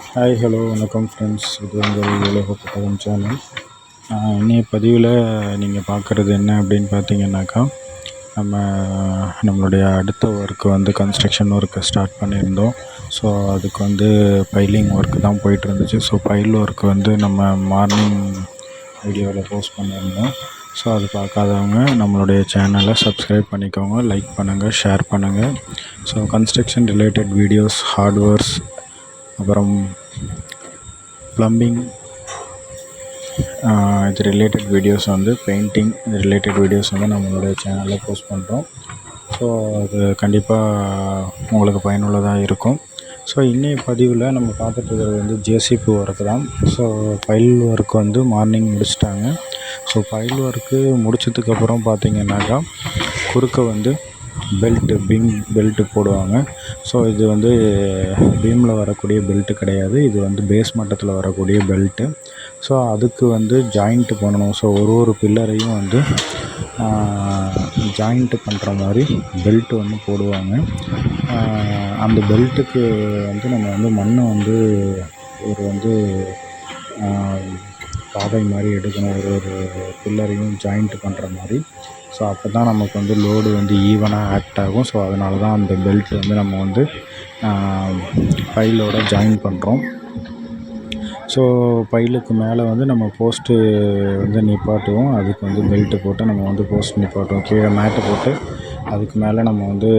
Hi hello வணக்கம் friends. இது உங்கள் உலக புத்தகம் சேனல். இன்றைய பதிவில் நீங்கள் பார்க்குறது என்ன அப்படின்னு பார்த்தீங்கன்னாக்கா, நம்மளுடைய அடுத்த ஒர்க்கு வந்து கன்ஸ்ட்ரக்ஷன் ஒர்க்கு ஸ்டார்ட் பண்ணியிருந்தோம். ஸோ அதுக்கு வந்து பைலிங் ஒர்க்கு தான் போயிட்டு இருந்துச்சு. ஸோ பைல் ஒர்க்கு வந்து நம்ம மார்னிங் வீடியோவில் போஸ்ட் பண்ணியிருந்தோம். ஸோ அது பார்க்காதவங்க நம்மளுடைய சேனலை சப்ஸ்கிரைப் பண்ணிக்கோங்க, லைக் பண்ணுங்கள், ஷேர் பண்ணுங்கள். So construction related videos, hardwares, அப்புறம் ப்ளம்பிங் இது ரிலேட்டட் வீடியோஸ் வந்து பெயிண்டிங் இது ரிலேட்டட் வீடியோஸ் வந்து நம்மளுடைய சேனலில் போஸ்ட் பண்ணுறோம். ஸோ அது கண்டிப்பாக உங்களுக்கு பயனுள்ளதாக இருக்கும். ஸோ இன்றைய பதிவில் நம்ம பார்த்துட்டு இருக்கிறது வந்து ஜேசிபி ஒர்க்கு தான். ஸோ பைல் ஒர்க் வந்து மார்னிங் முடிச்சிட்டாங்க. ஸோ பைல் ஒர்க்கு முடிச்சதுக்கப்புறம் பார்த்திங்கனாக்கா குறுக்க வந்து பீம் பெல்ட்டு போடுவாங்க. ஸோ இது வந்து பீமில் வரக்கூடிய பெல்ட்டு கிடையாது, இது வந்து பேஸ் மட்டத்தில் வரக்கூடிய பெல்ட்டு. ஸோ அதுக்கு வந்து ஜாயிண்ட்டு பண்ணணும். ஸோ ஒரு பில்லரையும் வந்து ஜாயிண்ட்டு பண்ணுற மாதிரி பெல்ட்டு வந்து போடுவாங்க. அந்த பெல்ட்டுக்கு வந்து நம்ம வந்து மண்ணை வந்து பாதை மாதிரி எடுக்கணும், ஒரு பில்லரையும் ஜாயிண்ட்டு பண்ணுற மாதிரி. ஸோ அப்போ தான் நமக்கு வந்து லோடு வந்து ஈவனாக ஆக்ட் ஆகும். ஸோ அதனால தான் அந்த பெல்ட் வந்து நம்ம வந்து பைலோட ஜாயின் பண்ணுறோம். ஸோ பைலுக்கு மேலே வந்து நம்ம போஸ்ட்டு வந்து நிப்பாட்டுவோம். அதுக்கு வந்து பெல்ட்டு போட்டு நம்ம வந்து போஸ்ட் நிப்பாட்டுவோம். கீழே மேட்டு போட்டு அதுக்கு மேலே நம்ம வந்து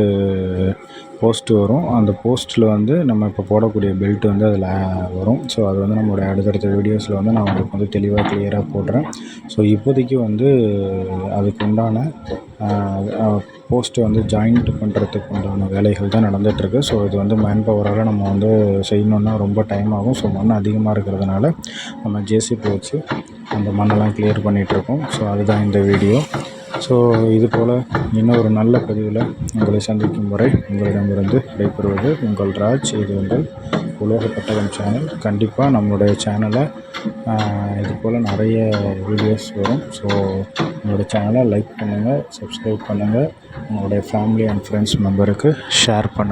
போஸ்ட்டு வரும். அந்த போஸ்ட்டில் வந்து நம்ம இப்போ போடக்கூடிய பெல்ட் வந்து அதில் வரும். ஸோ அது வந்து நம்மளுடைய அடுத்தடுத்த வீடியோஸில் வந்து நான் உங்களுக்கு வந்து தெளிவாக கிளியராக போடுறேன். ஸோ இப்போதைக்கு வந்து அதுக்கு உண்டான போஸ்ட்டு வந்து ஜாயிண்ட் பண்ணுறதுக்கு உண்டான வேலைகள் தான் நடந்துகிட்ருக்கு. ஸோ இது வந்து மேன் பவரால் நம்ம வந்து செய்யணுன்னா ரொம்ப டைம் ஆகும். ஸோ மண் அதிகமாக இருக்கிறதுனால நம்ம ஜேசிபி வச்சு அந்த மண்ணெல்லாம் கிளியர் பண்ணிகிட்ருக்கோம். ஸோ அதுதான் இந்த வீடியோ. ஸோ இது போல் இன்னும் ஒரு நல்ல பதிவில் உங்களை சந்திக்கும் வரை உங்களிடமிருந்து விடைபெறுவது உங்கள் ராஜ். இது உங்கள் உலக புத்தகம் சேனல். கண்டிப்பாக நம்மளுடைய சேனலை இது போல் நிறைய வீடியோஸ் வரும். ஸோ உங்களுடைய சேனலை லைக் பண்ணுங்கள், சப்ஸ்கிரைப் பண்ணுங்கள், உங்களுடைய ஃபேமிலி அண்ட் ஃப்ரெண்ட்ஸ் மெம்பருக்கு ஷேர் பண்ணுங்கள்.